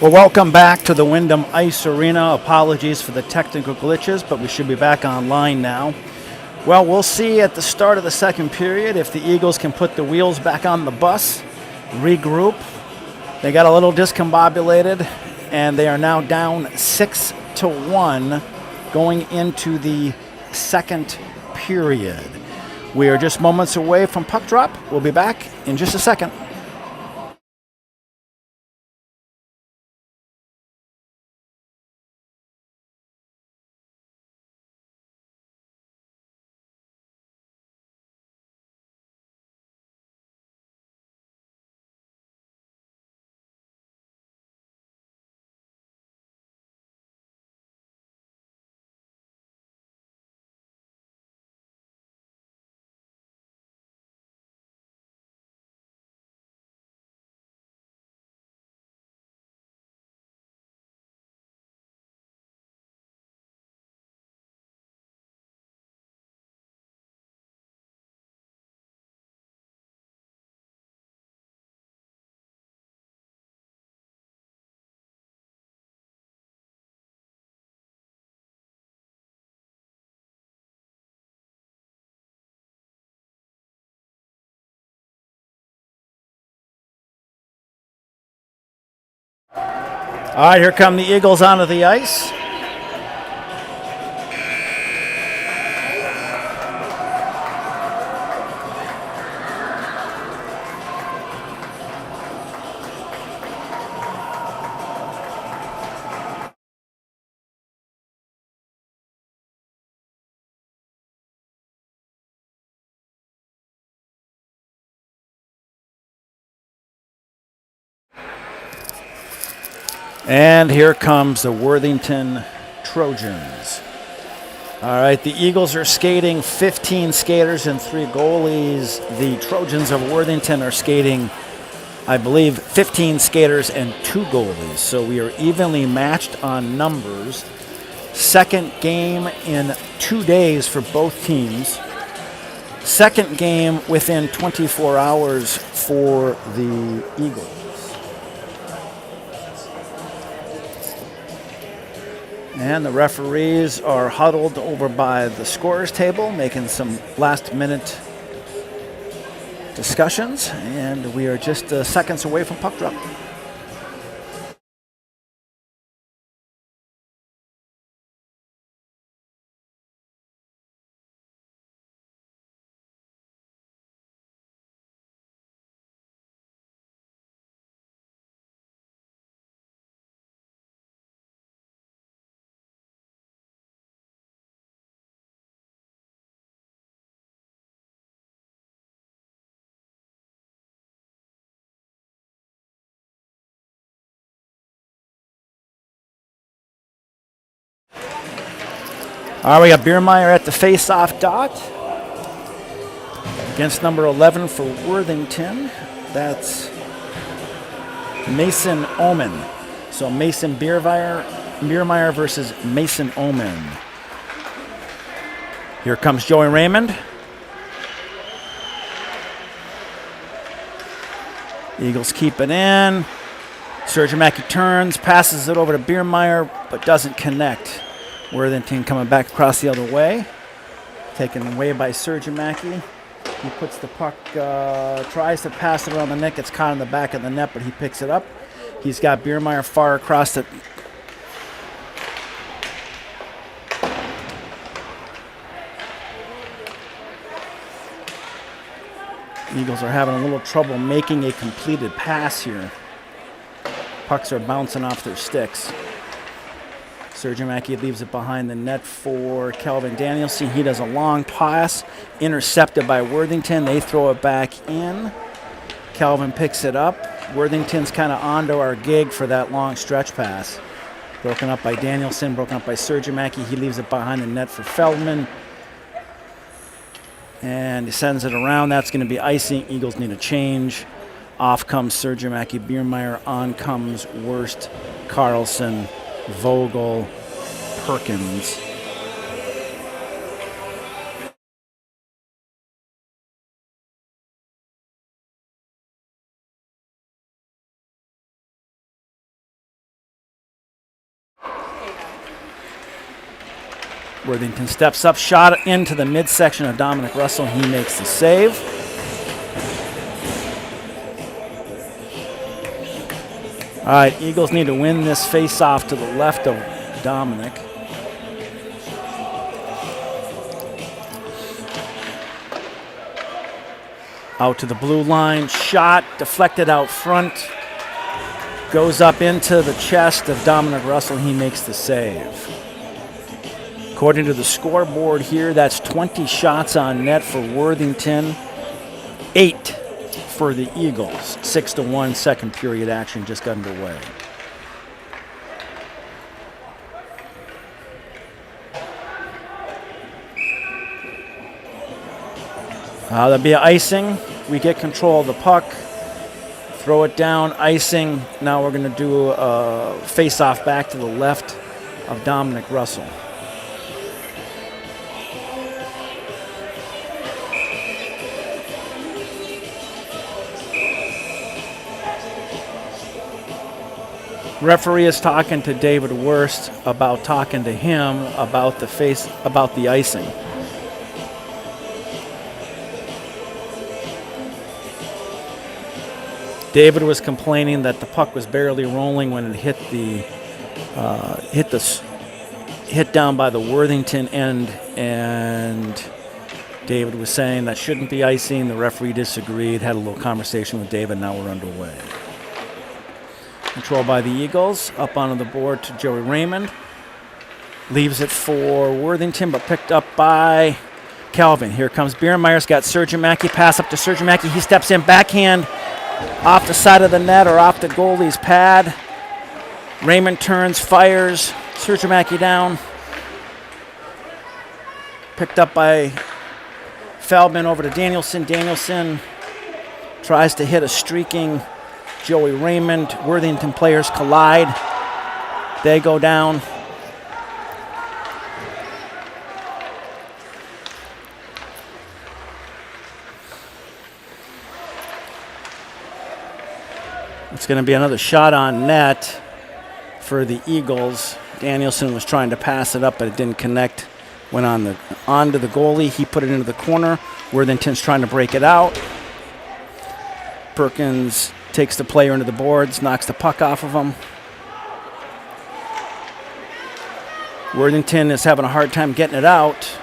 Well, welcome back to the Wyndham Ice Arena. Apologies for the technical glitches, but we should be back online now. Well, we'll see at the start of the second period if the Eagles can put the wheels back on the bus, regroup. They got a little discombobulated, and they are now down 6-1 going into the second period. We are just moments away from puck drop. We'll be back in just a second. All right, here come the Eagles onto the ice. And here comes the Worthington Trojans. All right, the Eagles are skating 15 skaters and 3 goalies. The Trojans of Worthington are skating, I believe, 15 skaters and 2 goalies. So we are evenly matched on numbers. Second game in 2 days for both teams. Second game within 24 hours for the Eagles. And the referees are huddled over by the scorer's table, making some last-minute discussions. And we are just seconds away from puck drop. All right, we got Biermeyer at the face-off dot against number 11 for Worthington. That's Mason Omen. So Mason Biermeyer versus Mason Omen. Here comes Joey Raymond. Eagles keep it in. Sergiamaki turns, passes it over to Biermeyer, but doesn't connect. Worthington coming back across the other way. Taken away by Sergiamaki. He puts the puck, tries to pass it around the net, gets caught in the back of the net, but he picks it up. He's got Biermeyer far across the... Eagles are having a little trouble making a completed pass here. Pucks are bouncing off their sticks. Sergiamaki leaves it behind the net for Calvin Danielson. He does a long pass, intercepted by Worthington. They throw it back in. Calvin picks it up. Worthington's kind of onto our gig for that long stretch pass. Broken up by Danielson, broken up by Sergiamaki. He leaves it behind the net for Feldman. And he sends it around. That's going to be icing. Eagles need a change. Off comes Sergiamaki, Biermeyer. On comes Worst, Carlson, Vogel, Perkins. Worthington steps up, shot into the midsection of Dominic Russell. He makes the save. All right, Eagles need to win this face-off to the left of Dominic. Out to the blue line, shot, deflected out front. Goes up into the chest of Dominic Russell. He makes the save. According to the scoreboard here, that's 20 shots on net for Worthington, 8 for the Eagles. 6-1 second period action just got underway. There'll be an icing. We get control of the puck. Throw it down, icing. Now we're going to do a face-off back to the left of Dominic Russell. Referee is talking to David Wurst about talking to him about the icing. David was complaining that the puck was barely rolling when it hit down by the Worthington end, and David was saying that shouldn't be icing. The referee disagreed, had a little conversation with David. Now we're underway. Controlled by the Eagles, up onto the board to Joey Raymond. Leaves it for Worthington, but picked up by Calvin. Here comes Biermeyer's got Sergeant Mackey. Pass up to Sergeant Mackey. He steps in, backhand off the side of the net or off the goalie's pad. Raymond turns, fires. Sergeant Mackey down. Picked up by Feldman over to Danielson. Danielson tries to hit a streaking Joey Raymond. Worthington players collide. They go down. It's going to be another shot on net for the Eagles. Danielson was trying to pass it up, but it didn't connect. Went onto the goalie. He put it into the corner. Worthington's trying to break it out. Perkins takes the player into the boards, knocks the puck off of him. Worthington is having a hard time getting it out.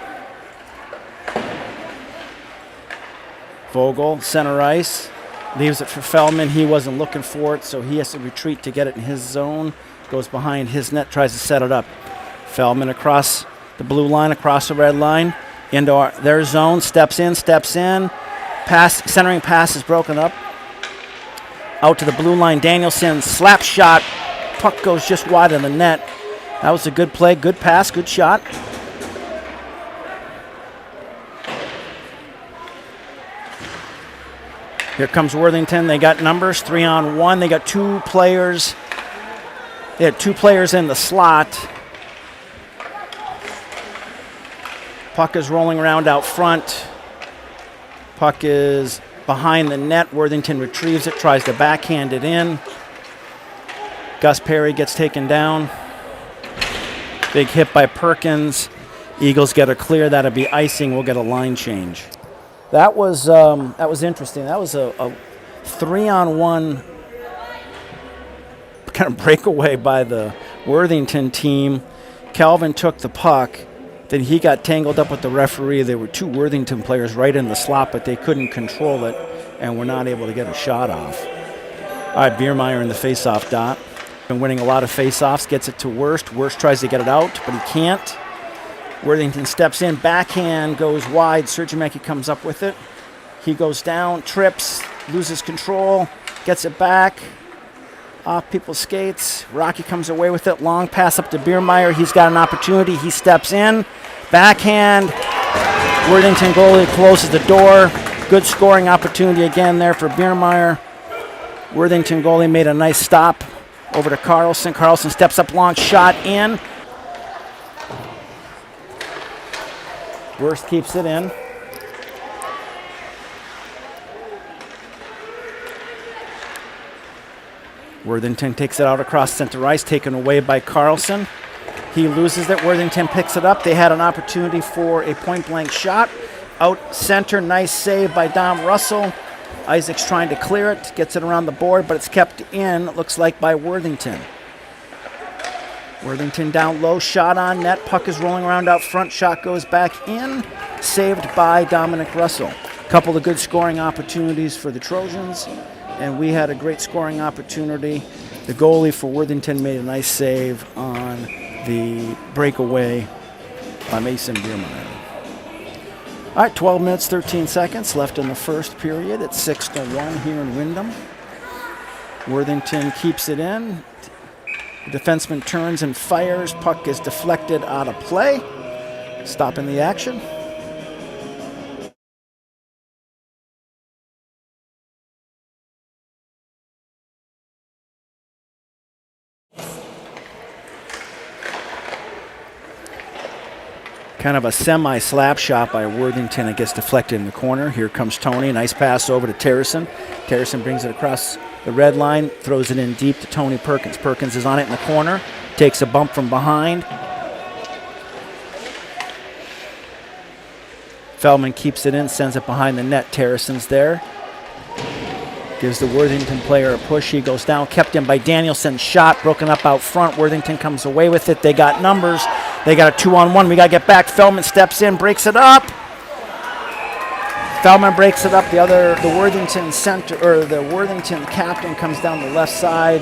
Vogel, center ice, leaves it for Feldman. He wasn't looking for it, so he has to retreat to get it in his zone. Goes behind his net, tries to set it up. Feldman across the blue line, across the red line, into their zone, steps in. Centering pass is broken up. Out to the blue line, Danielson, slap shot. Puck goes just wide of the net. That was a good play, good pass, good shot. Here comes Worthington. They got numbers, 3-on-1. They got two players. They had two players in the slot. Puck is rolling around out front. Puck is behind the net. Worthington retrieves it, tries to backhand it in. Gus Perry gets taken down. Big hit by Perkins. Eagles get a clear. That'll be icing. We'll get a line change. That was interesting. That was a 3-on-1 kind of breakaway by the Worthington team. Calvin took the puck. Then he got tangled up with the referee. There were two Worthington players right in the slot, but they couldn't control it and were not able to get a shot off. All right, Biermeyer in the face-off dot. Been winning a lot of face-offs, gets it to Wurst. Wurst tries to get it out, but he can't. Worthington steps in, backhand goes wide. Sergeant Mackey comes up with it. He goes down, trips, loses control, gets it back. Off people's skates. Rocky comes away with it. Long pass up to Biermeyer. He's got an opportunity. He steps in. Backhand. Worthington goalie closes the door. Good scoring opportunity again there for Biermeyer. Worthington goalie made a nice stop over to Carlson. Carlson steps up, long shot in. Wurst keeps it in. Worthington takes it out across center ice, taken away by Carlson. He loses it. Worthington picks it up. They had an opportunity for a point-blank shot. Out center, nice save by Dom Russell. Isaac's trying to clear it, gets it around the board, but it's kept in, looks like, by Worthington. Worthington down low, shot on net. Puck is rolling around out front. Shot goes back in, saved by Dominic Russell. Couple of good scoring opportunities for the Trojans, and we had a great scoring opportunity. The goalie for Worthington made a nice save on the breakaway by Mason Biermeyer. All right, 12 minutes, 13 seconds left in the first period. It's 6-1 here in Windham. Worthington keeps it in. The defenseman turns and fires. Puck is deflected out of play, stopping the action. Kind of a semi-slap shot by Worthington. It gets deflected in the corner. Here comes Tony. Nice pass over to Terrison. Terrison brings it across the red line, throws it in deep to Tony Perkins. Perkins is on it in the corner, takes a bump from behind. Feldman keeps it in, sends it behind the net. Terrison's there. Gives the Worthington player a push. He goes down, kept in by Danielson. Shot broken up out front. Worthington comes away with it. They got numbers. They got a 2-on-1. We got to get back. Feldman steps in, breaks it up. Feldman breaks it up. The Worthington center, or the Worthington captain, comes down the left side.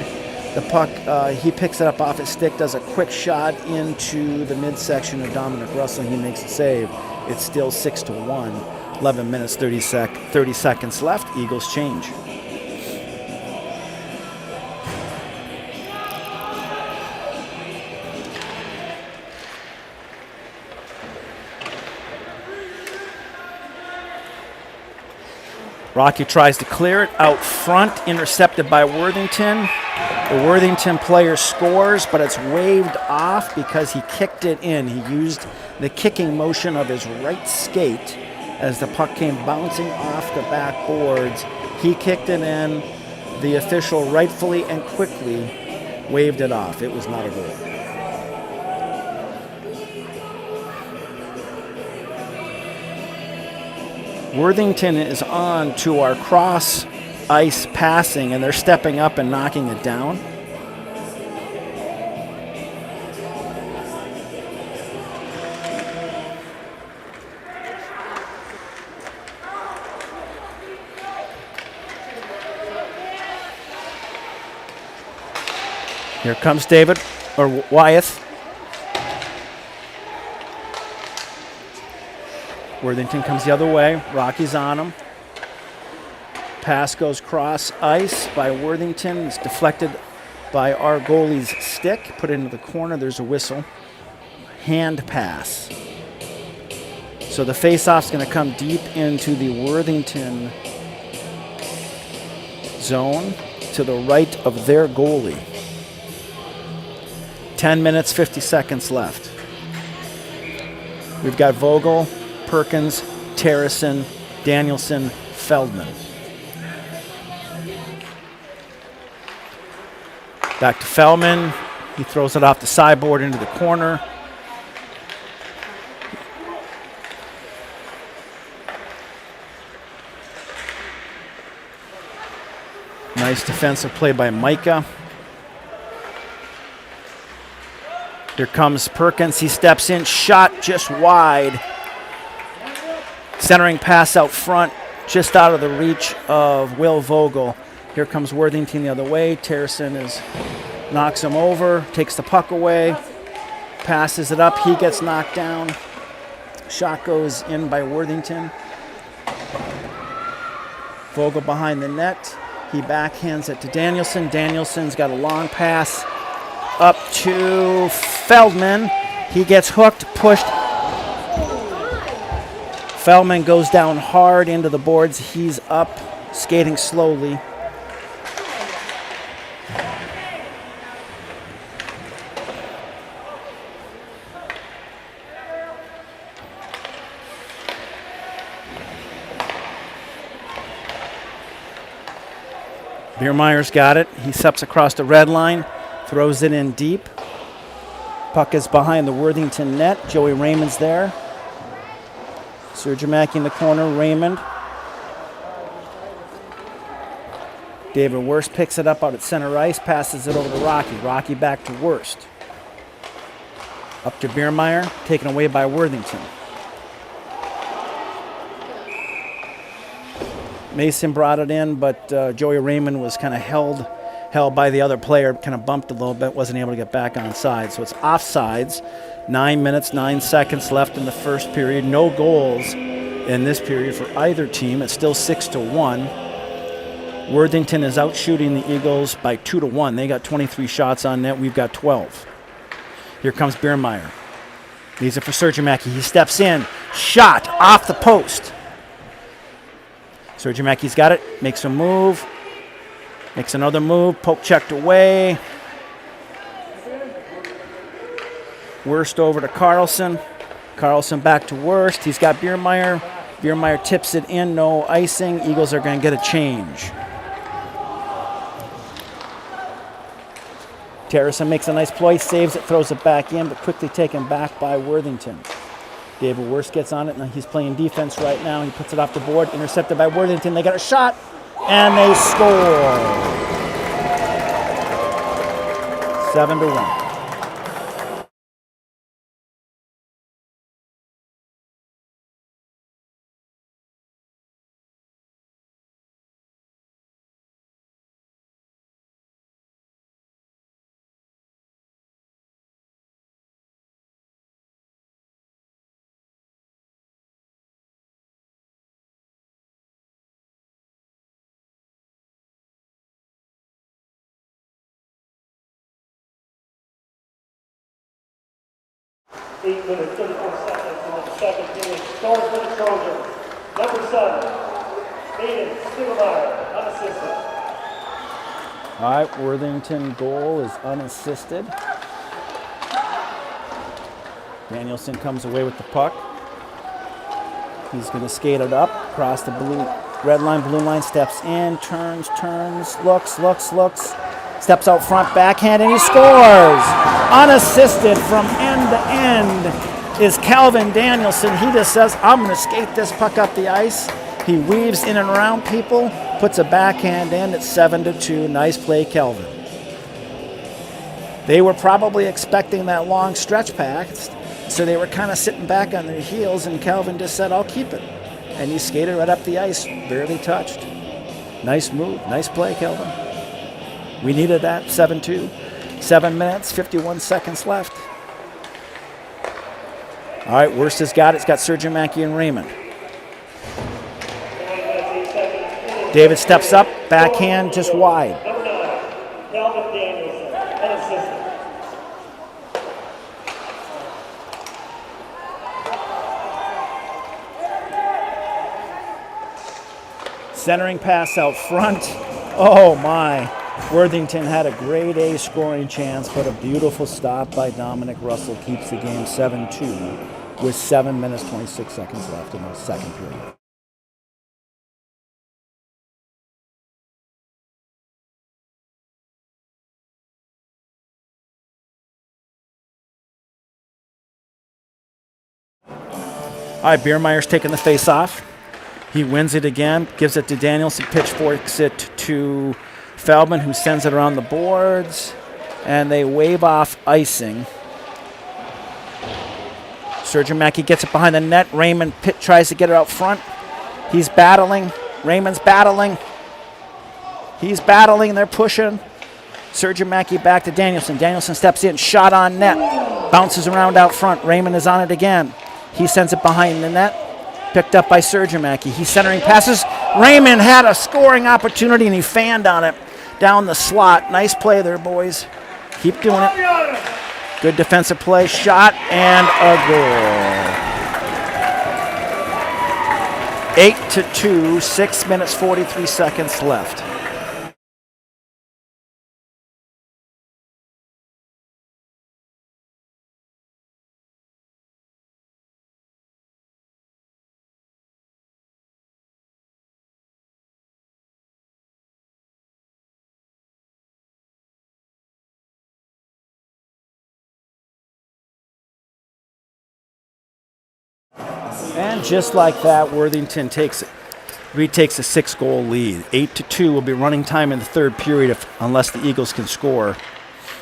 The puck, he picks it up off his stick, does a quick shot into the midsection of Dominic Russell. He makes a save. It's still 6-1. 11 minutes, 30 seconds left. Eagles change. Rocky tries to clear it out front, intercepted by Worthington. The Worthington player scores, but it's waved off because he kicked it in. He used the kicking motion of his right skate as the puck came bouncing off the backboards. He kicked it in. The official rightfully and quickly waved it off. It was not a goal. Worthington is on to our cross ice passing, and they're stepping up and knocking it down. Here comes David, or Wyeth. Worthington comes the other way. Rocky's on him. Pass goes cross ice by Worthington. It's deflected by our goalie's stick. Put it into the corner. There's a whistle. Hand pass. So the face-off's going to come deep into the Worthington zone to the right of their goalie. 10 minutes, 50 seconds left. We've got Vogel, Perkins, Terrison, Danielson, Feldman. Back to Feldman. He throws it off the sideboard into the corner. Nice defensive play by Micah. Here comes Perkins. He steps in. Shot just wide. Centering pass out front, just out of the reach of Will Vogel. Here comes Worthington the other way. Terrison knocks him over, takes the puck away, passes it up. He gets knocked down. Shot goes in by Worthington. Vogel behind the net. He backhands it to Danielson. Danielson's got a long pass up to Feldman. He gets hooked, pushed. Feldman goes down hard into the boards. He's up, skating slowly. Biermeyer's got it. He steps across the red line, throws it in deep. Puck is behind the Worthington net. Joey Raymond's there. Sergiamaki in the corner, Raymond. David Worst picks it up out at center ice, passes it over to Rocky. Rocky back to Worst. Up to Biermeyer, taken away by Worthington. Mason brought it in, but Joey Raymond was kind of held by the other player, kind of bumped a little bit, wasn't able to get back on side. So it's offsides. 9 minutes, 9 seconds left in the first period. No goals in this period for either team. It's still 6-1. Worthington is out shooting the Eagles by 2-1. They got 23 shots on net. We've got 12. Here comes Biermeyer. These are for Sergiamaki. He steps in. Shot off the post. Sergiamaki's got it. Makes a move. Makes another move. Poke checked away. Worst over to Carlson. Carlson back to Worst. He's got Biermeyer. Biermeyer tips it in. No icing. Eagles are going to get a change. Terrison makes a nice play. Saves it. Throws it back in, but quickly taken back by Worthington. David Worst gets on it. Now he's playing defense right now. He puts it off the board. Intercepted by Worthington. They got a shot. And they score. 7-1. Eight minutes, 34 seconds in the second period. Scores for the Trojans. Number 7, Aiden Stiglmeyer, unassisted. All right, Worthington goal is unassisted. Danielson comes away with the puck. He's going to skate it up, across the red line, blue line, steps in, turns, looks. Steps out front, backhand, and he scores! Unassisted from end to end is Calvin Danielson. He just says, I'm going to skate this puck up the ice. He weaves in and around people, puts a backhand in. It's 7-2. Nice play, Calvin. They were probably expecting that long stretch pass, so they were kind of sitting back on their heels, and Calvin just said, I'll keep it. And he skated right up the ice, barely touched. Nice move. Nice play, Calvin. We needed that, 7-2. 7 minutes, 51 seconds left. All right, Worst has got it. It's got Sergiamaki and Raymond. David steps up, backhand just wide. Number 9, Calvin Danielson, unassisted. Centering pass out front. Oh, my. Worthington had a grade A scoring chance, but a beautiful stop by Dominic Russell keeps the game 7-2 with 7 minutes, 26 seconds left in the second period. All right, Biermeyer's taking the face off. He wins it again, gives it to Danielson, pitchforks it to Feldman, who sends it around the boards, and they wave off icing. Sergiamaki gets it behind the net. Raymond tries to get it out front. He's battling. Raymond's battling. He's battling. They're pushing. Sergiamaki back to Danielson. Danielson steps in. Shot on net. Bounces around out front. Raymond is on it again. He sends it behind the net. Picked up by Sergiamaki. He's centering passes. Raymond had a scoring opportunity, and he fanned on it down the slot. Nice play there, boys. Keep doing it. Good defensive play. Shot and a goal. 8-2, 6 minutes, 43 seconds left. And just like that, Worthington retakes a 6-goal lead. 8-2 will be running time in the third period unless the Eagles can score.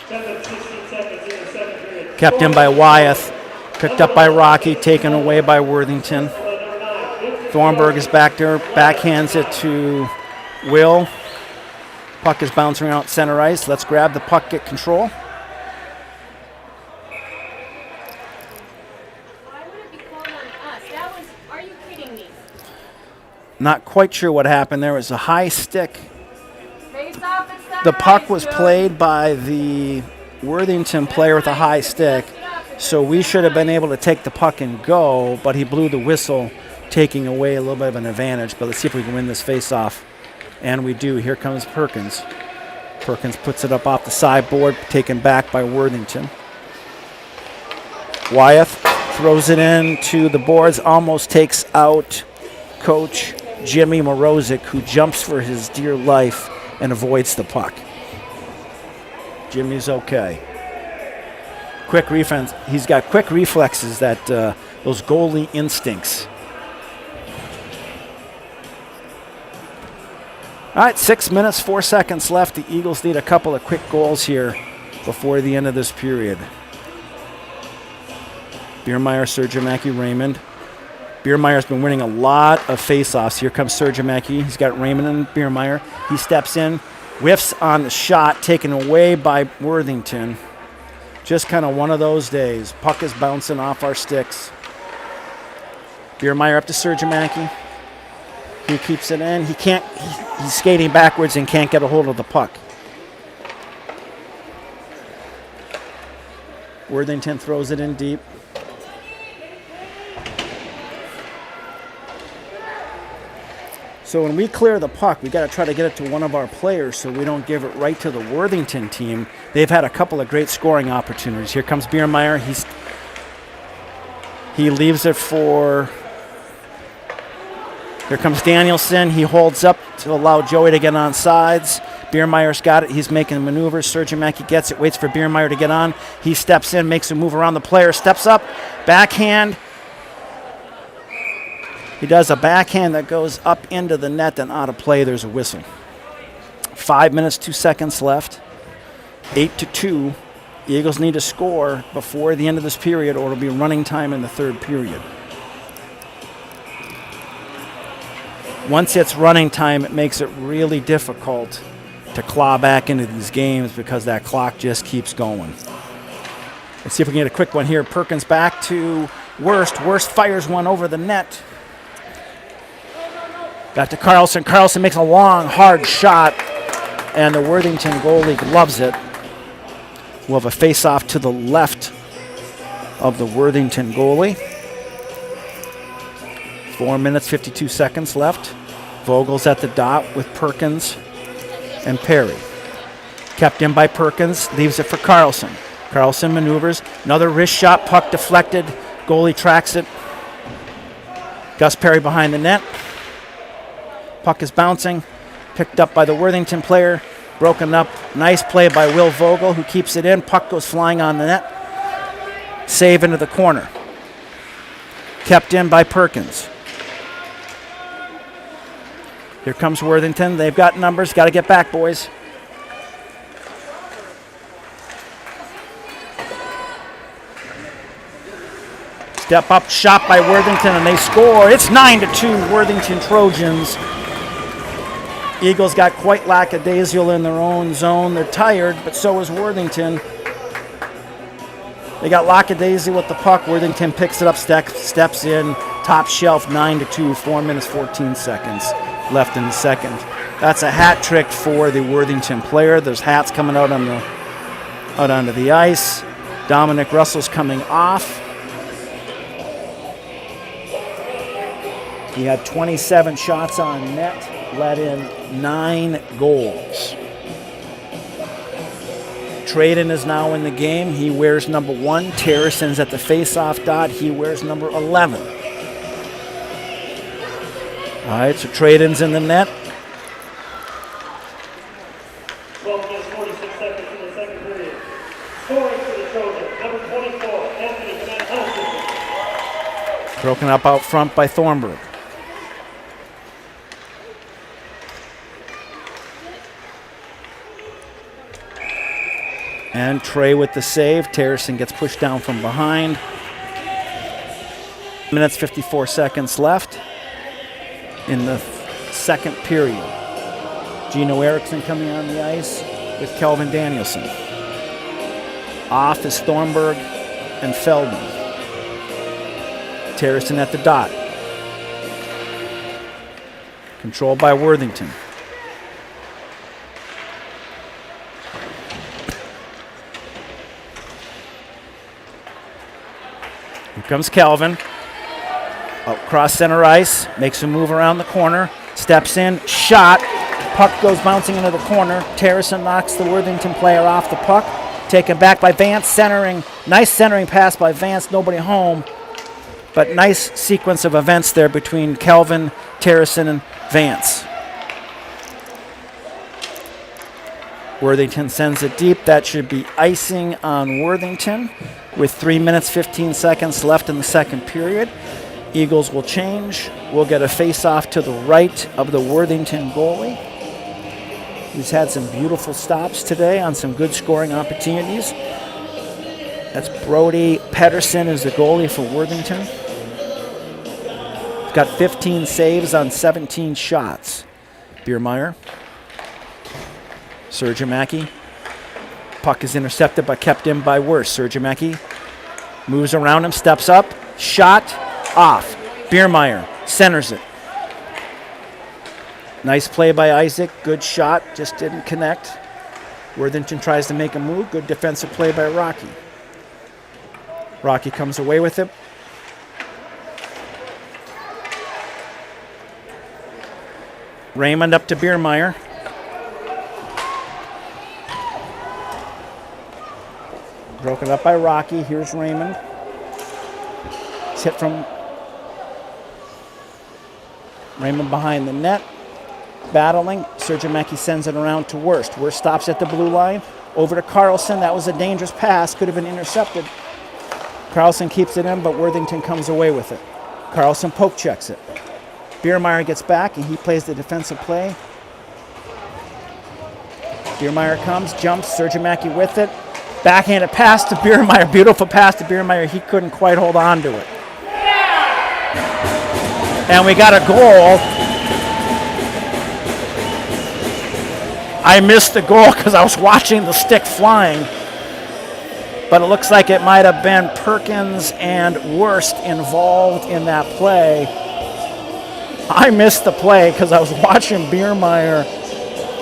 16 seconds in the second period. Kept in by Wyeth, picked up by Rocky, taken away by Worthington. Thornburg is back there, backhands it to Will. Puck is bouncing around center ice. Let's grab the puck, get control. Not quite sure what happened. There was a high stick. The puck was played by the Worthington player with a high stick, so we should have been able to take the puck and go, but he blew the whistle, taking away a little bit of an advantage. But let's see if we can win this face-off. And we do. Here comes Perkins. Perkins puts it up off the sideboard, taken back by Worthington. Wyeth throws it in to the boards, almost takes out Coach Jimmy Morozic, who jumps for his dear life and avoids the puck. Jimmy's okay. Quick reflex. He's got quick reflexes, that those goalie instincts. All right, 6 minutes, 4 seconds left. The Eagles need a couple of quick goals here before the end of this period. Biermeyer, Sergimaki, Raymond. Biermeyer's been winning a lot of faceoffs. Here comes Sergimaki. He's got Raymond and Biermeyer. He steps in, whiffs on the shot, taken away by Worthington. Just kind of one of those days. Puck is bouncing off our sticks. Biermeyer up to Sergimaki. He keeps it in. He's skating backwards and can't get a hold of the puck. Worthington throws it in deep. So when we clear the puck, we got to try to get it to one of our players so we don't give it right to the Worthington team. They've had a couple of great scoring opportunities. Here comes Biermeyer. He leaves it for... Here comes Danielson. He holds up to allow Joey to get on sides. Biermeyer's got it. He's making maneuvers. Sergimaki gets it, waits for Biermeyer to get on. He steps in, makes a move around the player, steps up, backhand. He does a backhand that goes up into the net and out of play. There's a whistle. 5 minutes, 2 seconds left. 8-2. The Eagles need to score before the end of this period or it'll be running time in the third period. Once it's running time, it makes it really difficult to claw back into these games because that clock just keeps going. Let's see if we can get a quick one here. Perkins back to Worst. Worst fires one over the net. Got to Carlson. Carlson makes a long, hard shot, and the Worthington goalie gloves it. We'll have a face-off to the left of the Worthington goalie. 4 minutes, 52 seconds left. Vogel's at the dot with Perkins and Perry. Kept in by Perkins, leaves it for Carlson. Carlson maneuvers. Another wrist shot, puck deflected. Goalie tracks it. Gus Perry behind the net. Puck is bouncing, picked up by the Worthington player, broken up. Nice play by Will Vogel, who keeps it in. Puck goes flying on the net. Save into the corner. Kept in by Perkins. Here comes Worthington. They've got numbers. Got to get back, boys. Step up shot by Worthington, and they score. It's 9-2, Worthington Trojans. Eagles got quite lackadaisical in their own zone. They're tired, but so is Worthington. They got lackadaisy with the puck. Worthington picks it up, steps in, top shelf, 9-2, 4 minutes, 14 seconds left in the second. That's a hat trick for the Worthington player. There's hats coming out onto the ice. Dominic Russell's coming off. He had 27 shots on net, let in 9 goals. Traden is now in the game. He wears number 1. Terrison's at the face-off dot. He wears number 11. All right, so Traden's in the net. 12 minutes, 46 seconds in the second period. Scoring for the Trojans, number 24, Anthony Manhunter. Broken up out front by Thornburg. And Trey with the save. Terracin gets pushed down from behind. Minutes, 54 seconds left in the second period. Gino Erickson coming on the ice with Kelvin Danielson. Off is Thornburg and Feldman. Terracin at the dot. Controlled by Worthington. Here comes Kelvin. Out cross center ice. Makes a move around the corner. Steps in. Shot. Puck goes bouncing into the corner. Terracin knocks the Worthington player off the puck. Taken back by Vance. Centering. Nice centering pass by Vance. Nobody home. But nice sequence of events there between Kelvin, Terracin, and Vance. Worthington sends it deep. That should be icing on Worthington with 3 minutes, 15 seconds left in the second period. Eagles will change. We'll get a face-off to the right of the Worthington goalie. He's had some beautiful stops today on some good scoring opportunities. That's Brody Pedersen is the goalie for Worthington. He's got 15 saves on 17 shots. Biermeyer. Sergiamaki. Puck is intercepted but kept in by Worst. Sergiamaki moves around him, steps up, shot, off. Biermeyer centers it. Nice play by Isaac. Good shot, just didn't connect. Worthington tries to make a move. Good defensive play by Rocky. Rocky comes away with it. Raymond up to Biermeyer. Broken up by Rocky. Here's Raymond. It's hit from Raymond behind the net. Battling. Sergiamaki sends it around to Worst. Worst stops at the blue line. Over to Carlson. That was a dangerous pass. Could have been intercepted. Carlson keeps it in, but Worthington comes away with it. Carlson poke checks it. Biermeyer gets back, and he plays the defensive play. Biermeyer comes, jumps. Sergiamaki with it. Backhanded pass to Biermeyer. Beautiful pass to Biermeyer. He couldn't quite hold on to it. And we got a goal. I missed the goal because I was watching the stick flying. But it looks like it might have been Perkins and Worst involved in that play. I missed the play because I was watching Biermeyer,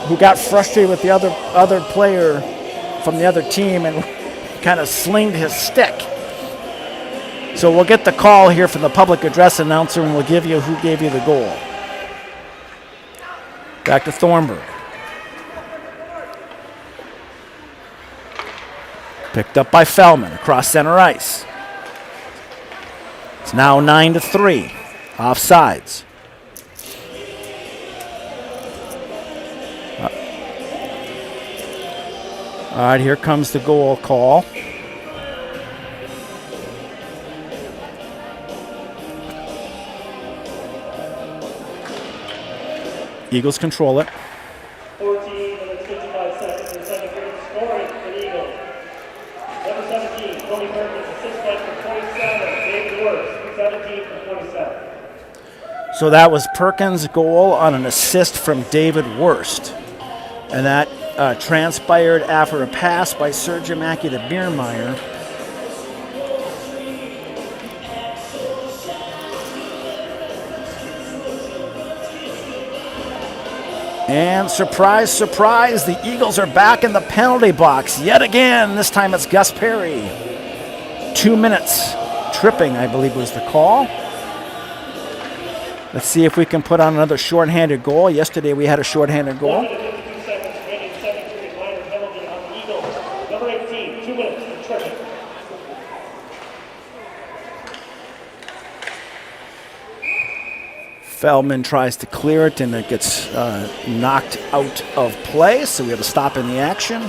who got frustrated with the other player from the other team and kind of slinged his stick. So we'll get the call here from the public address announcer and we'll give you who gave you the goal. Back to Thornburg. Picked up by Feldman across center ice. It's now 9-3. Offsides. All right, here comes the goal call. Eagles control it. 14 minutes, 55 seconds in the second period. Scoring for the Eagles. Number 17, Tony Perkins, assist by for 27. David Worst, 17 for 27. So that was Perkins' goal on an assist from David Worst. And that transpired after a pass by Sergiamaki to Biermeyer. And surprise, surprise, the Eagles are back in the penalty box yet again. This time it's Gus Perry. 2 minutes. Tripping, I believe, was the call. Let's see if we can put on another shorthanded goal. Yesterday we had a shorthanded goal. 52 seconds remaining, second period, minor penalty on the Eagles. Number 18, 2 minutes for tripping. Feldman tries to clear it and it gets knocked out of play, so we have a stop in the action.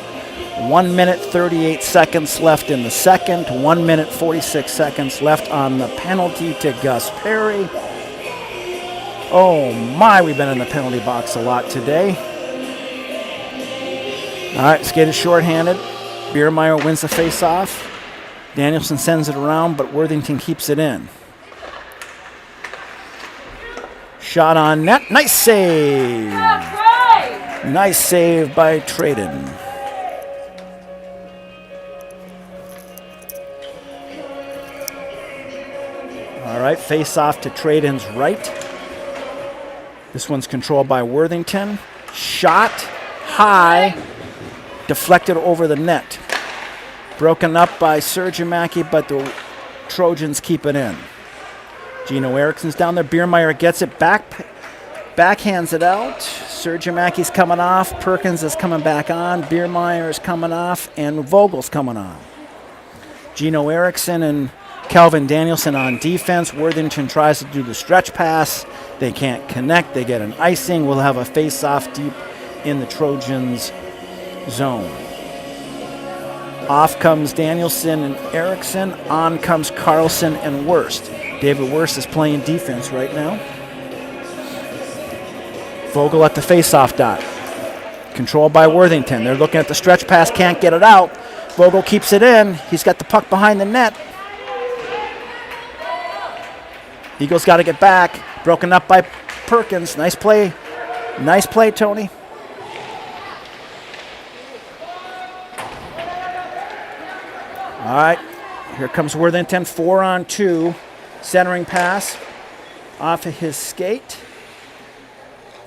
1 minute 38 seconds left in the second. 1 minute 46 seconds left on the penalty to Gus Perry. Oh my, we've been in the penalty box a lot today. All right, skated shorthanded. Biermeyer wins the face-off. Danielson sends it around, but Worthington keeps it in. Shot on net. Nice save. Nice save by Traden. All right, face-off to Traden's right. This one's controlled by Worthington. Shot high. Deflected over the net. Broken up by Sergiamaki, but the Trojans keep it in. Gino Erickson's down there. Biermeyer gets it back. Backhands it out. Sergiamaki's coming off. Perkins is coming back on. Biermeyer is coming off. And Vogel's coming on. Gino Erickson and Calvin Danielson on defense. Worthington tries to do the stretch pass. They can't connect. They get an icing. We'll have a face-off deep in the Trojans' zone. Off comes Danielson and Erickson. On comes Carlson and Wurst. David Wurst is playing defense right now. Vogel at the face-off dot. Controlled by Worthington. They're looking at the stretch pass, can't get it out. Vogel keeps it in. He's got the puck behind the net. Eagles got to get back. Broken up by Perkins. Nice play. Nice play, Tony. All right. Here comes Worthington. 4-on-2. Centering pass off of his skate.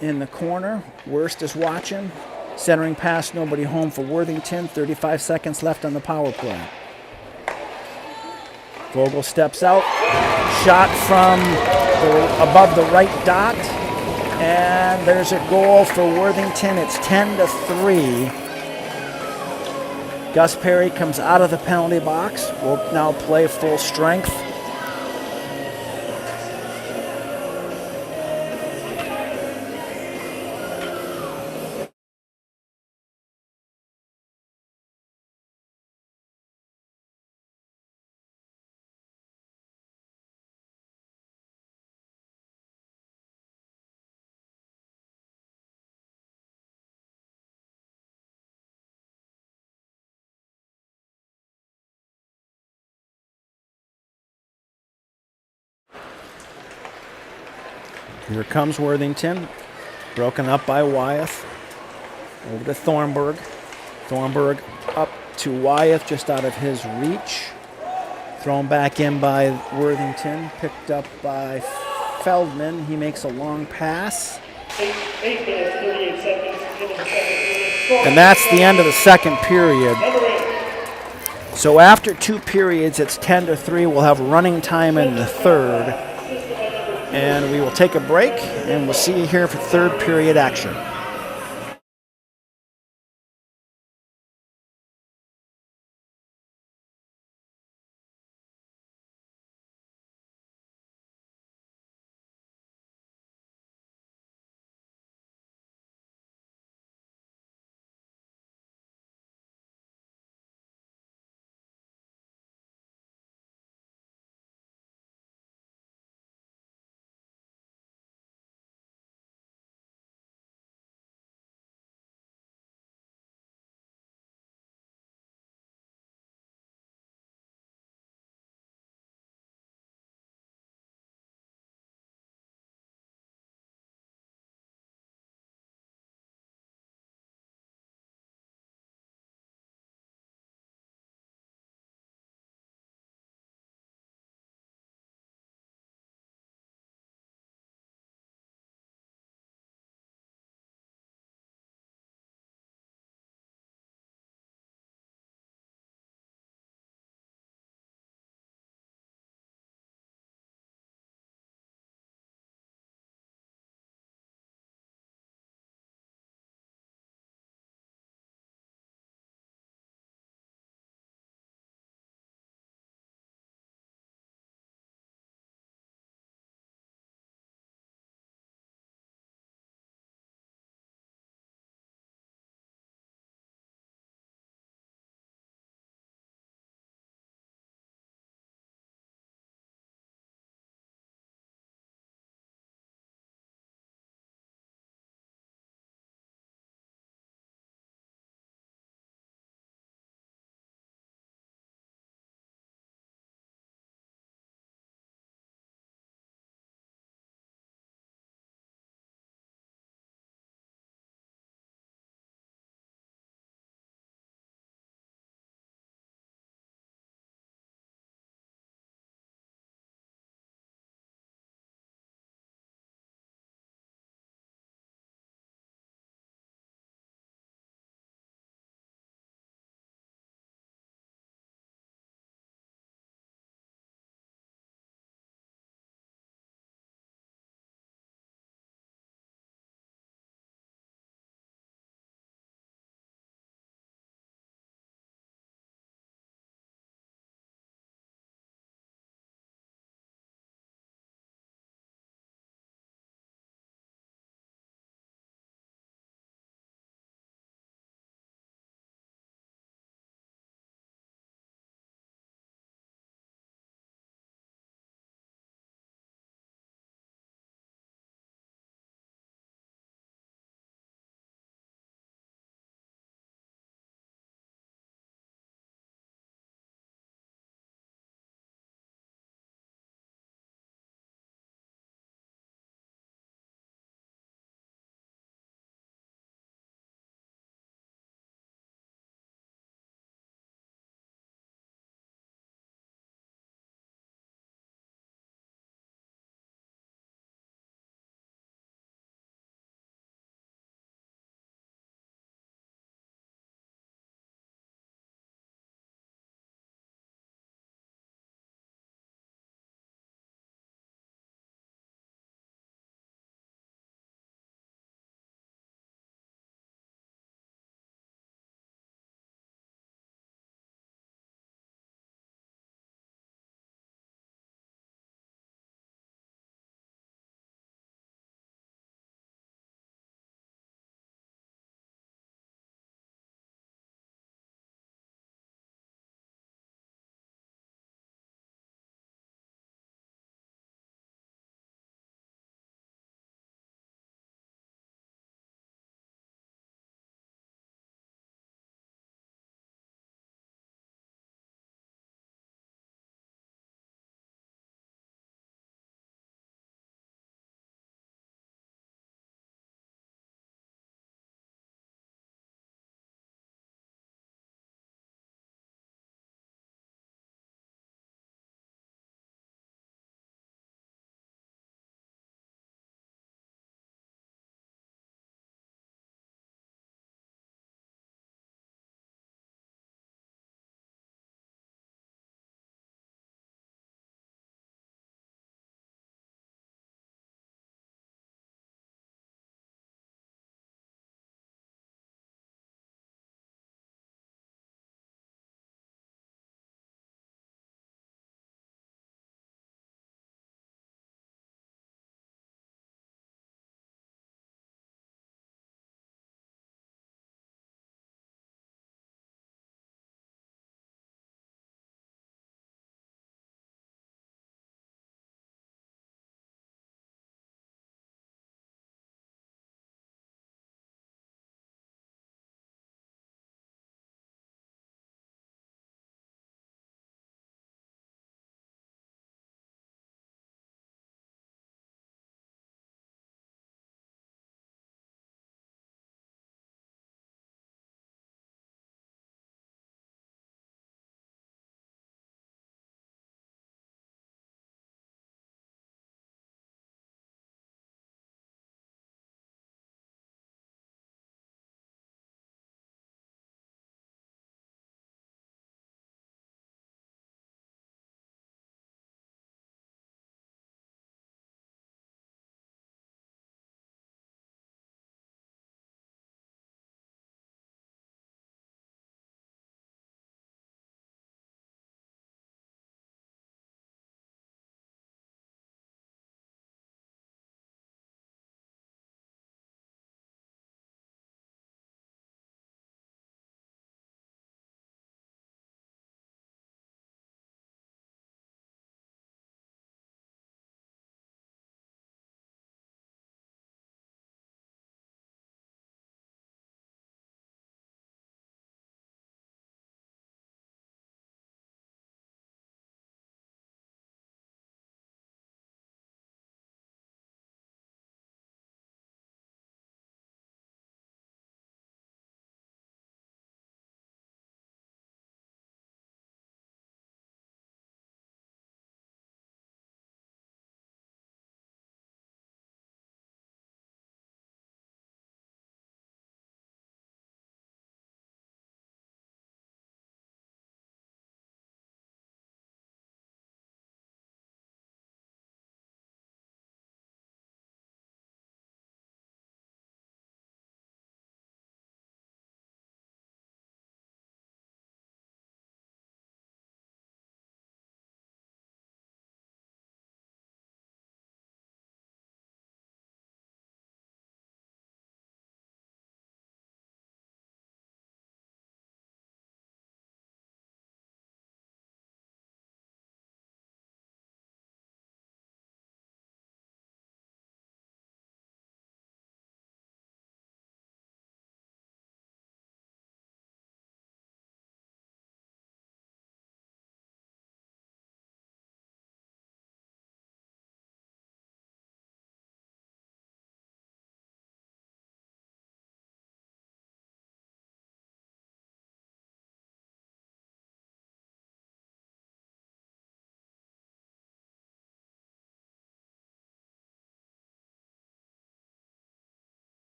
In the corner. Wurst is watching. Centering pass, nobody home for Worthington. 35 seconds left on the power play. Vogel steps out. Shot from above the right dot. And there's a goal for Worthington. It's 10-3. Gus Perry comes out of the penalty box. Will now play full strength. Here comes Worthington, broken up by Wyeth. Over to Thornburg. Thornburg up to Wyeth, just out of his reach. Thrown back in by Worthington, picked up by Feldman. He makes a long pass. 8 minutes, 38 seconds into the second period. And that's the end of the second period. So after 2 periods, it's 10-3. We'll have running time in the third. And we will take a break, and we'll see you here for third period action.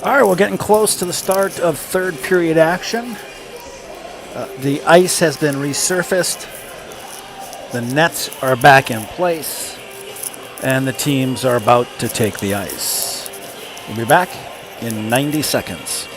All right, we're getting close to the start of third period action. The ice has been resurfaced. The nets are back in place. And the teams are about to take the ice. We'll be back in 90 seconds.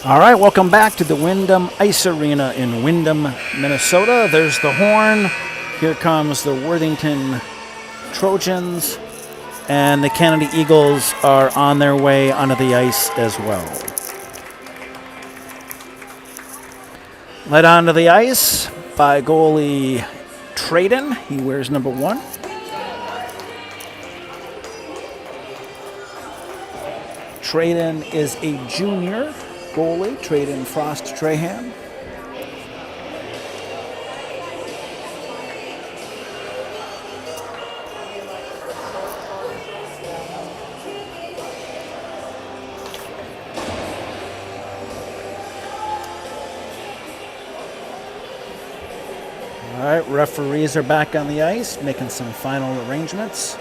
All right, welcome back to the Wyndham Ice Arena in Wyndham, Minnesota. There's the horn. Here comes the Worthington Trojans. And the Kennedy Eagles are on their way onto the ice as well. Led onto the ice by goalie Traden. He wears number 1. Traden is a junior goalie, Traden Frost Trahan. All right, referees are back on the ice, making some final arrangements.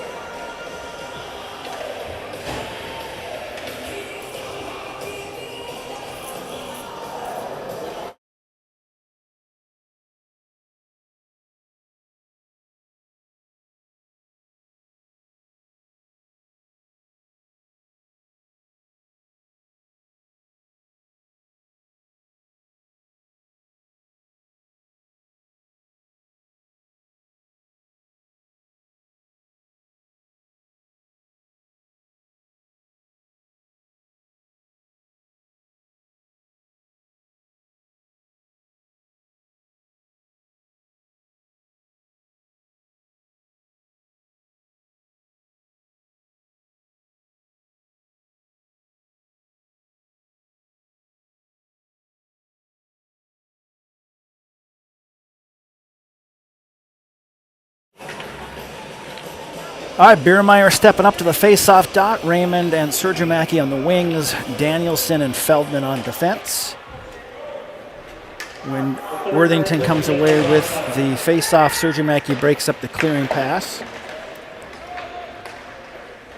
All right, Biermeyer stepping up to the face-off dot. Raymond and Sergimaki on the wings. Danielson and Feldman on defense. When Worthington comes away with the face-off, Sergimaki breaks up the clearing pass.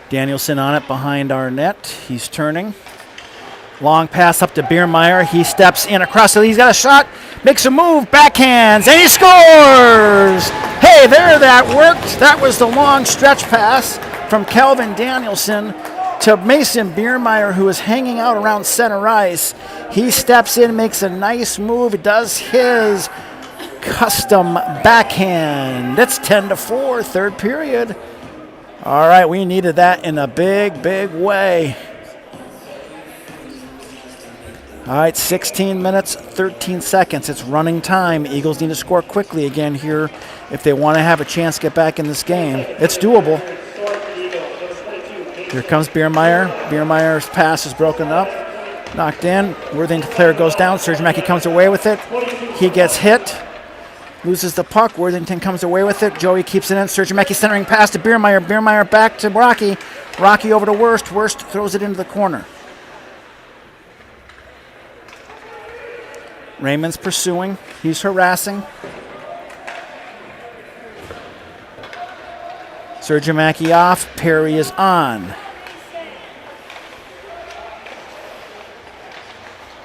Danielson on it behind our net. He's turning. Long pass up to Biermeyer. He steps in across it. He's got a shot. Makes a move. Backhands. And he scores! Hey, there that worked. That was the long stretch pass from Kelvin Danielson to Mason Biermeyer, who is hanging out around center ice. He steps in, makes a nice move. Does his custom backhand. It's 10-4, third period. All right, we needed that in a big, big way. All right, 16 minutes, 13 seconds. It's running time. Eagles need to score quickly again here if they want to have a chance to get back in this game. It's doable. Here comes Biermeyer. Biermeyer's pass is broken up. Knocked in. Worthington player goes down. Sergimaki comes away with it. He gets hit. Loses the puck. Worthington comes away with it. Joey keeps it in. Sergimaki centering pass to Biermeyer. Biermeyer back to Rocky. Rocky over to Worst. Worst throws it into the corner. Raymond's pursuing. He's harassing. Sergimaki off. Perry is on.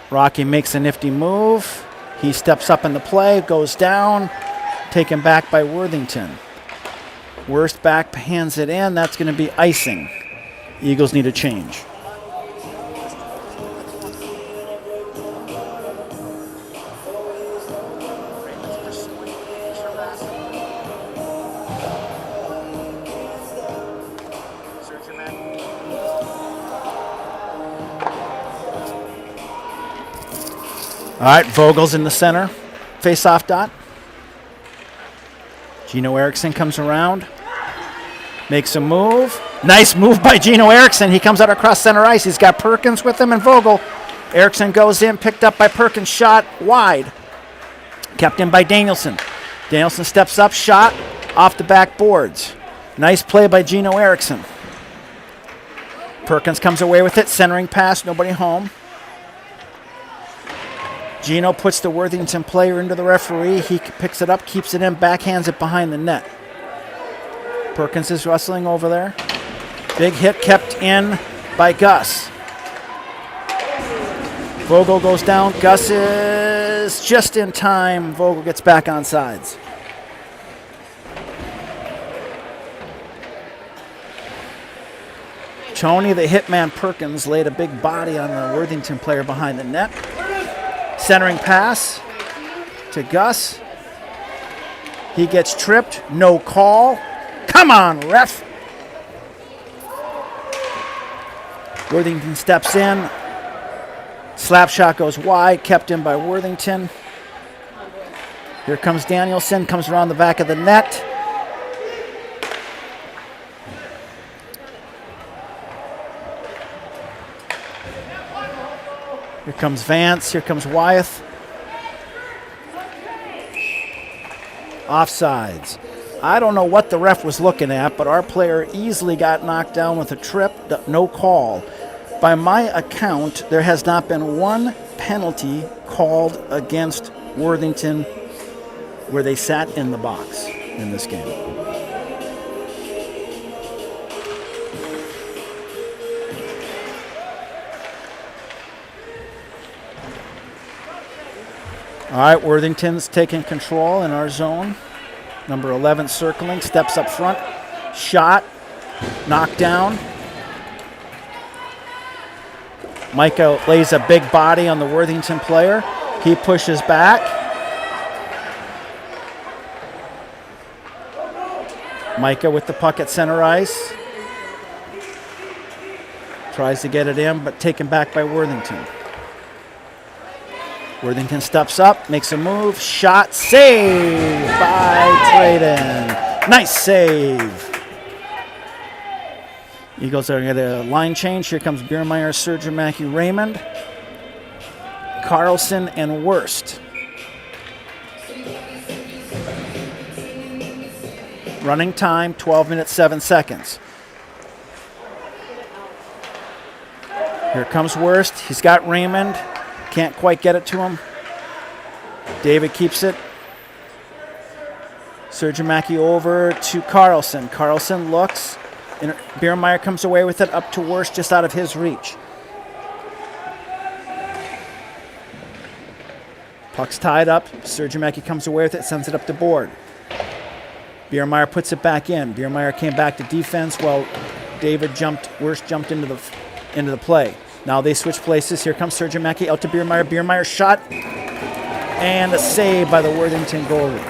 Rocky makes a nifty move. He steps up in the play, goes down, taken back by Worthington. Worst backhands it in. That's going to be icing. Eagles need a change. All right, Vogel's in the center. Face-off dot. Gino Erickson comes around. Makes a move. Nice move by Gino Erickson. He comes out across center ice. He's got Perkins with him and Vogel. Erickson goes in, picked up by Perkins, shot wide. Kept in by Danielson. Danielson steps up, shot off the backboards. Nice play by Gino Erickson. Perkins comes away with it, centering pass, nobody home. Gino puts the Worthington player into the referee. He picks it up, keeps it in, backhands it behind the net. Perkins is wrestling over there. Big hit kept in by Gus. Vogel goes down. Gus is just in time. Vogel gets back on sides. Tony, the hitman Perkins, laid a big body on the Worthington player behind the net. Centering pass to Gus. He gets tripped. No call. Come on, ref. Worthington steps in. Slap shot goes wide. Kept in by Worthington. Here comes Danielson. Comes around the back of the net. Here comes Vance. Here comes Wyeth. Offsides. I don't know what the ref was looking at, but our player easily got knocked down with a trip. No call. By my account, there has not been one penalty called against Worthington where they sat in the box in this game. All right, Worthington's taking control in our zone. Number 11 circling, steps up front. Shot, knocked down. Micah lays a big body on the Worthington player. He pushes back. Micah with the puck at center ice. Tries to get it in, but taken back by Worthington. Worthington steps up, makes a move, shot, save by Drayden. Nice save. Eagles are going to get a line change. Here comes Biermeyer, Sergemaki, Raymond, Carlson, and Wurst. Running time, 12 minutes, 7 seconds. Here comes Wurst. He's got Raymond. Can't quite get it to him. David keeps it. Sergemaki over to Carlson. Carlson looks. Biermeyer comes away with it up to Wurst, just out of his reach. Puck's tied up. Sergemaki comes away with it, sends it up the board. Biermeyer puts it back in. Biermeyer came back to defense while Wurst jumped into the play. Now they switch places. Here comes Sergemaki out to Biermeyer. Biermeyer shot. And a save by the Worthington goalie.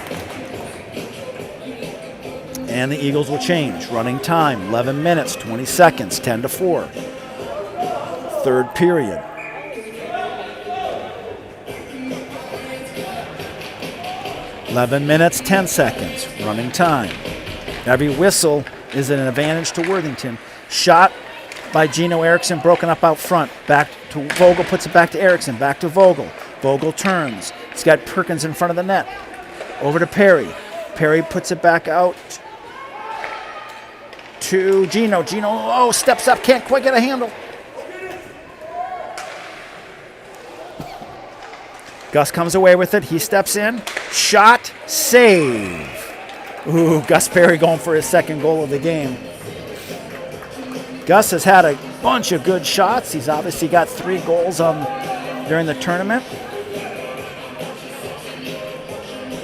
And the Eagles will change. Running time, 11 minutes, 20 seconds, 10-4. Third period. (11 minutes, 10 seconds). Running time. Every whistle is an advantage to Worthington. Shot by Gino Erickson, broken up out front. Back to Vogel, puts it back to Erickson. Back to Vogel. Vogel turns. He's got Perkins in front of the net. Over to Perry. Perry puts it back out to Gino. Gino, steps up, can't quite get a handle. Gus comes away with it. He steps in. Shot, save. Ooh, Gus Perry going for his second goal of the game. Gus has had a bunch of good shots. He's obviously got 3 goals during the tournament.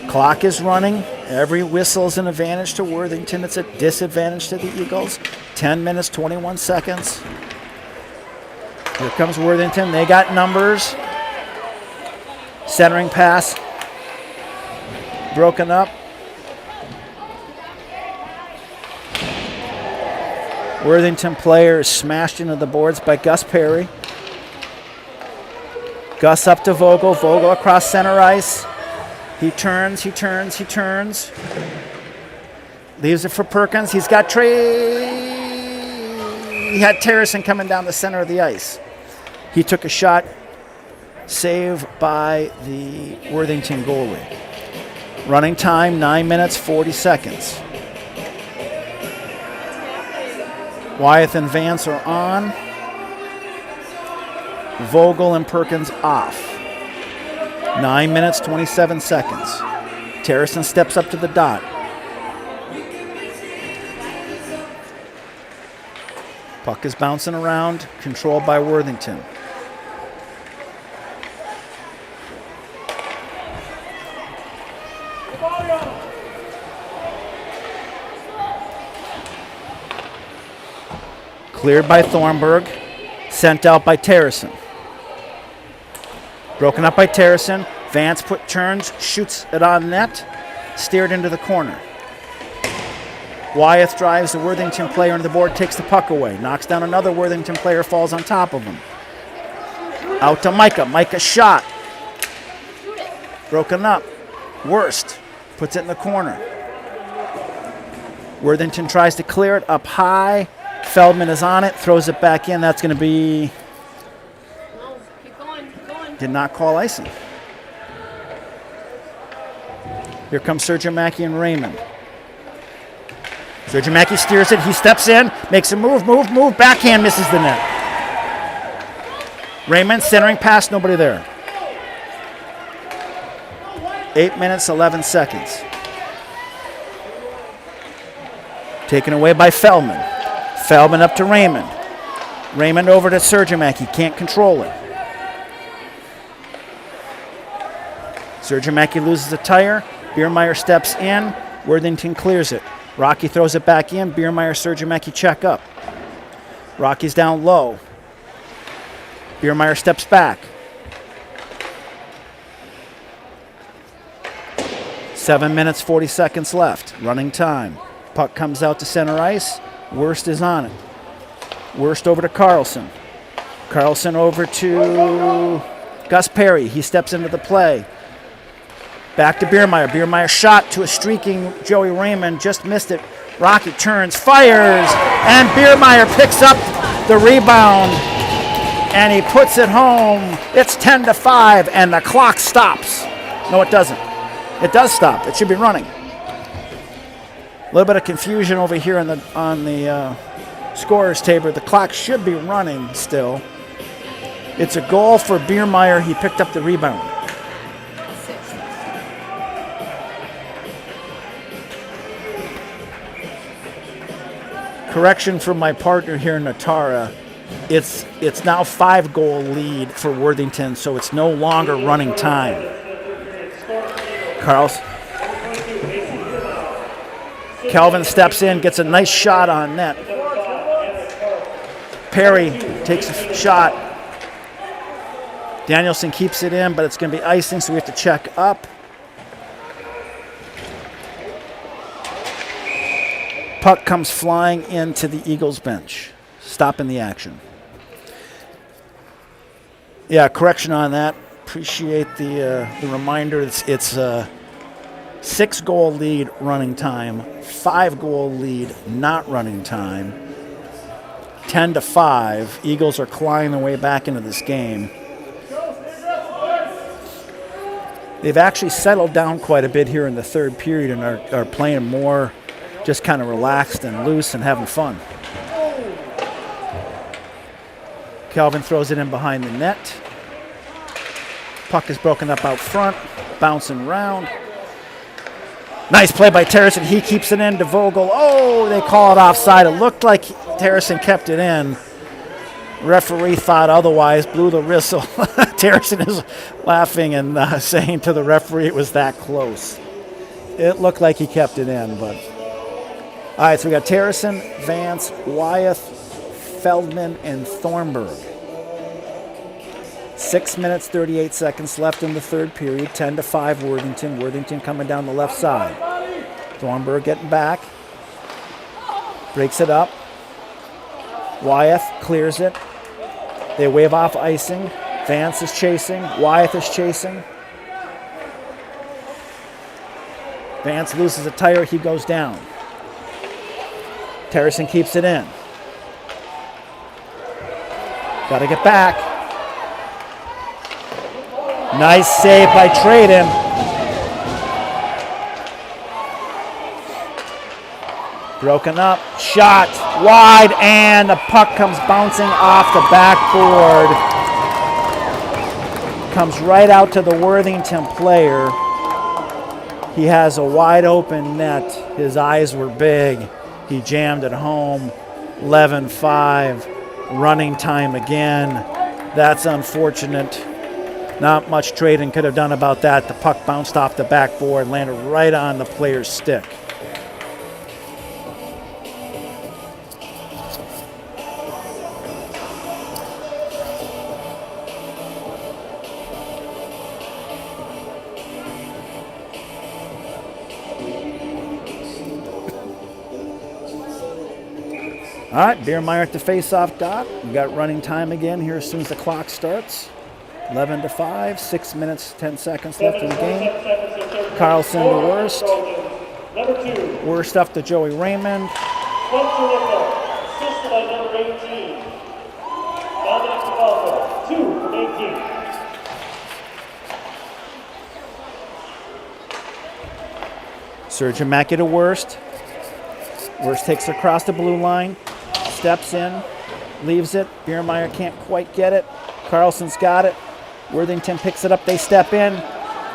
Clock is running. Every whistle is an advantage to Worthington. It's a disadvantage to the Eagles. 10 minutes, 21 seconds. Here comes Worthington. They got numbers. Centering pass. Broken up. Worthington player is smashed into the boards by Gus Perry. Gus up to Vogel. Vogel across center ice. He turns. Leaves it for Perkins. He's got He had Terracin coming down the center of the ice. He took a shot. Save by the Worthington goalie. Running time, 9 minutes, 40 seconds. Wyeth and Vance are on. Vogel and Perkins off. 9 minutes, 27 seconds. Terracin steps up to the dot. Puck is bouncing around, controlled by Worthington. Cleared by Thornburg, sent out by Terracin. Broken up by Terracin. Vance turns, shoots it on net, steered into the corner. Wyeth drives the Worthington player into the board, takes the puck away, knocks down another Worthington player, falls on top of him. Out to Micah. Micah shot. Broken up. Worst puts it in the corner. Worthington tries to clear it up high. Feldman is on it, throws it back in. That's going to be... No, keep going. Did not call icing. Here comes Sergio Mackey and Raymond. Sergio Mackey steers it. He steps in, makes a move. Backhand misses the net. Raymond centering pass, nobody there. 8 minutes, 11 seconds. Taken away by Feldman. Feldman up to Raymond. Raymond over to Sergio Mackey. Can't control it. Sergio Mackey loses a tire. Biermeyer steps in. Worthington clears it. Rocky throws it back in. Biermeyer, Sergio Mackey check up. Rocky's down low. Biermeyer steps back. 7 minutes, 40 seconds left. Running time. Puck comes out to center ice. Worst is on it. Worst over to Carlson. Carlson over to Gus Perry. He steps into the play. Back to Biermeyer. Biermeyer shot to a streaking Joey Raymond. Just missed it. Rocky turns, fires, and Biermeyer picks up the rebound, and he puts it home. It's 10-5, and the clock stops. No, it doesn't. It does stop. It should be running. A little bit of confusion over here on the scorer's table. The clock should be running still. It's a goal for Biermeyer. He picked up the rebound. Correction from my partner here, Natara. It's now 5-goal lead for Worthington, so it's no longer running time. Calvin steps in, gets a nice shot on net. Perry takes a shot. Danielson keeps it in, but it's going to be icing, so we have to check up. Puck comes flying into the Eagles bench, stopping the action. Yeah, correction on that. Appreciate the reminder. It's 6-goal lead running time, 5-goal lead not running time. 10-5. Eagles are clawing their way back into this game. They've actually settled down quite a bit here in the third period and are playing more just kind of relaxed and loose and having fun. Calvin throws it in behind the net. Puck is broken up out front, bouncing around. Nice play by Terracin. He keeps it in to Vogel. Oh, they call it offside. It looked like Terracin kept it in. Referee thought otherwise, blew the whistle. Terracin is laughing and saying to the referee it was that close. It looked like he kept it in, but. All right, so we got Terrison, Vance, Wyeth, Feldman, and Thornburg. 6 minutes, 38 seconds left in the third period. 10-5 Worthington. Worthington coming down the left side. Thornburg getting back. Breaks it up. Wyeth clears it. They wave off icing. Vance is chasing. Wyeth is chasing. Vance loses a tire. He goes down. Terrison keeps it in. Got to get back. Nice save by Traden. Broken up. Shot wide, and the puck comes bouncing off the backboard. Comes right out to the Worthington player. He has a wide open net. His eyes were big. He jammed it home. 11-5. Running time again. That's unfortunate. Not much Traden could have done about that. The puck bounced off the backboard, landed right on the player's stick. All right, Biermeyer at the face-off dot. We got running time again here as soon as the clock starts. 11-5, 6 minutes, 10 seconds left in the game. Carlson to Worst. Worst up to Joey Raymond. Assisted by number 18. Dominic Cavalco, 2 from 18. Sergeant Mackey to Worst. Worst takes it across the blue line. Steps in. Leaves it. Biermeyer can't quite get it. Carlson's got it. Worthington picks it up. They step in.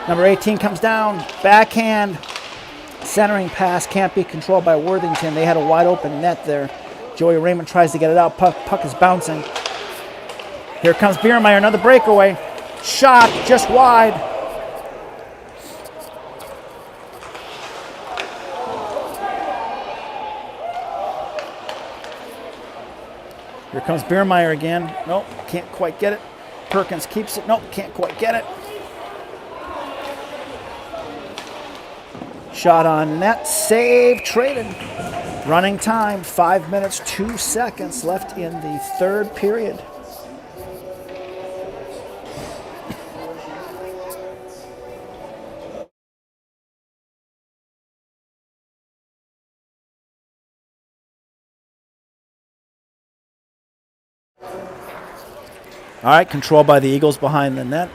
Number 18 comes down. Backhand. Centering pass can't be controlled by Worthington. They had a wide open net there. Joey Raymond tries to get it out. Puck is bouncing. Here comes Biermeyer. Another breakaway. Shot just wide. Here comes Biermeyer again. Nope, can't quite get it. Perkins keeps it. Nope, can't quite get it. Shot on net. Save. Traded. Running time. 5 minutes, 2 seconds left in the third period. All right, controlled by the Eagles behind the net.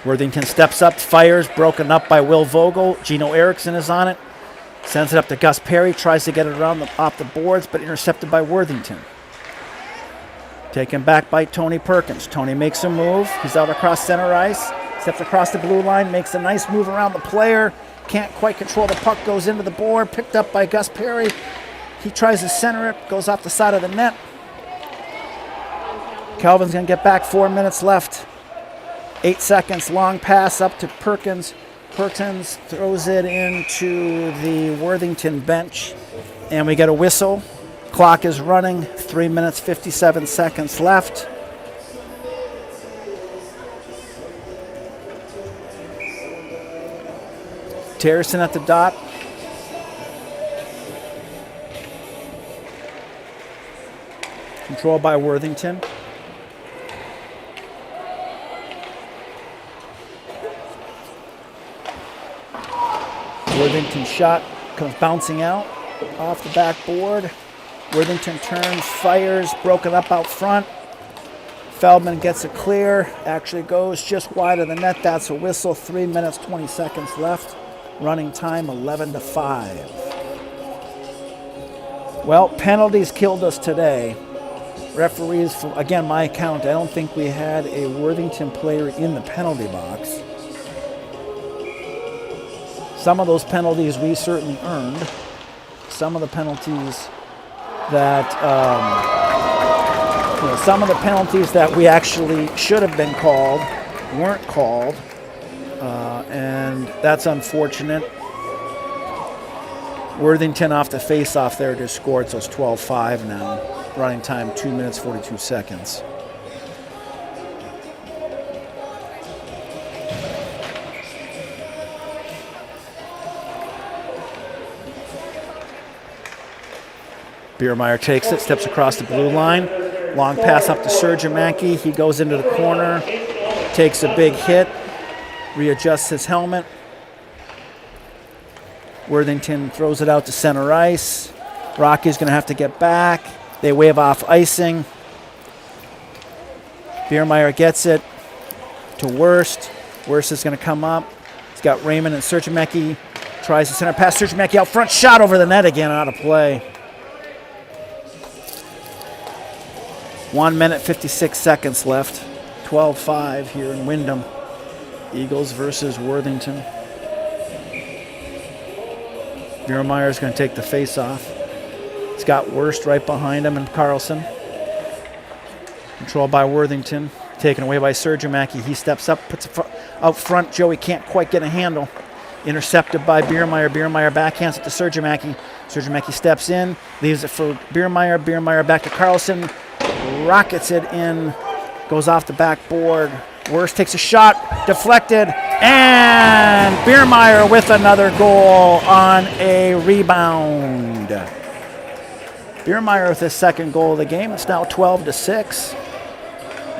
Worthington steps up, fires, broken up by Will Vogel. Gino Erickson is on it. Sends it up to Gus Perry, tries to get it around off the boards, but intercepted by Worthington. Taken back by Tony Perkins. Tony makes a move. He's out across center ice. Steps across the blue line, makes a nice move around the player. Can't quite control the puck, goes into the board, picked up by Gus Perry. He tries to center it, goes off the side of the net. Calvin's going to get back, 4 minutes left. 8 seconds, long pass up to Perkins. Perkins throws it into the Worthington bench, and we get a whistle. Clock is running, 3 minutes, 57 seconds left. Terrison at the dot. Controlled by Worthington. Worthington shot comes bouncing out off the backboard. Worthington turns, fires, broken up out front. Feldman gets it clear, actually goes just wide of the net. That's a whistle. 3 minutes, 20 seconds left. Running time 11-5. Well, penalties killed us today. Referees, again, my count, I don't think we had a Worthington player in the penalty box. Some of those penalties we certainly earned. Some of the penalties that, some of the penalties that we actually should have been called weren't called. And that's unfortunate. Worthington off the face-off there just scored, so it's 12-5 now. Running time 2 minutes, 42 seconds. Biermeyer takes it, steps across the blue line. Long pass up to Sergiamaki. He goes into the corner, takes a big hit, readjusts his helmet. Worthington throws it out to center ice. Rocky's going to have to get back. They wave off icing. Biermeyer gets it to Worst. Worst is going to come up. He's got Raymond and Sergiamaki. Tries the center pass. Sergiamaki out front. Shot over the net again, out of play. 1 minute, 56 seconds left. 12-5 here in Wyndham. Eagles versus Worthington. Biermeyer's going to take the face-off. He's got Worst right behind him and Carlson. Controlled by Worthington. Taken away by Sergiamaki. He steps up, puts it out front. Joey can't quite get a handle. Intercepted by Biermeyer. Biermeyer backhands it to Sergiamaki. Sergiamaki steps in, leaves it for Biermeyer. Biermeyer back to Carlson. Rockets it in. Goes off the backboard. Worst takes a shot. Deflected. And Biermeyer with another goal on a rebound. Biermeyer with his second goal of the game. It's now 12-6.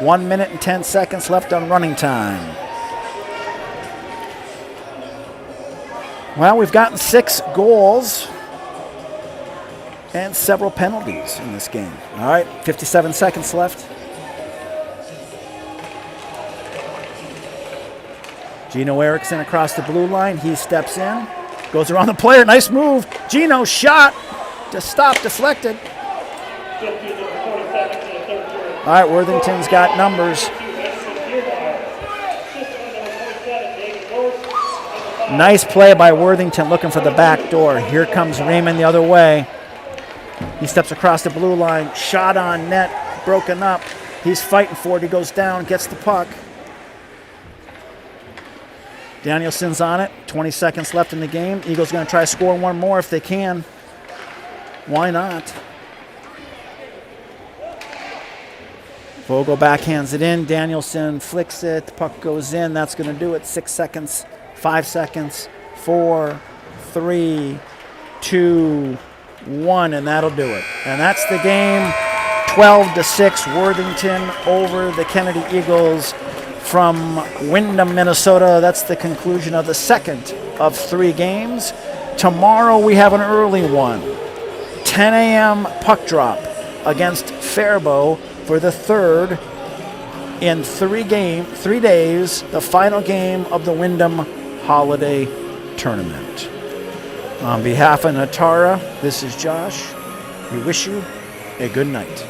1 minute and 10 seconds left on running time. Well, we've gotten 6 goals and several penalties in this game. All right, 57 seconds left. Gino Erickson across the blue line. He steps in, goes around the player. Nice move. Gino shot to stop, deflected. 50 to 47 to the third period. All right, Worthington's got numbers. Nice play by Worthington looking for the back door. Here comes Raymond the other way. He steps across the blue line. Shot on net, broken up. He's fighting for it. He goes down, gets the puck. Danielson's on it. 20 seconds left in the game. Eagles going to try to score one more if they can. Why not? Vogel backhands it in. Danielson flicks it. The puck goes in. That's going to do it. 6 seconds. 5 seconds. 4, 3, 2, 1, and that'll do it. And that's the game. 12-6. Worthington over the Kennedy Eagles from Wyndham, Minnesota. That's the conclusion of the second of 3 games. Tomorrow we have an early one. 10 a.m. puck drop against Faribault for the third in 3 days, the final game of the Wyndham Holiday Tournament. On behalf of Natara, this is Josh. We wish you a good night.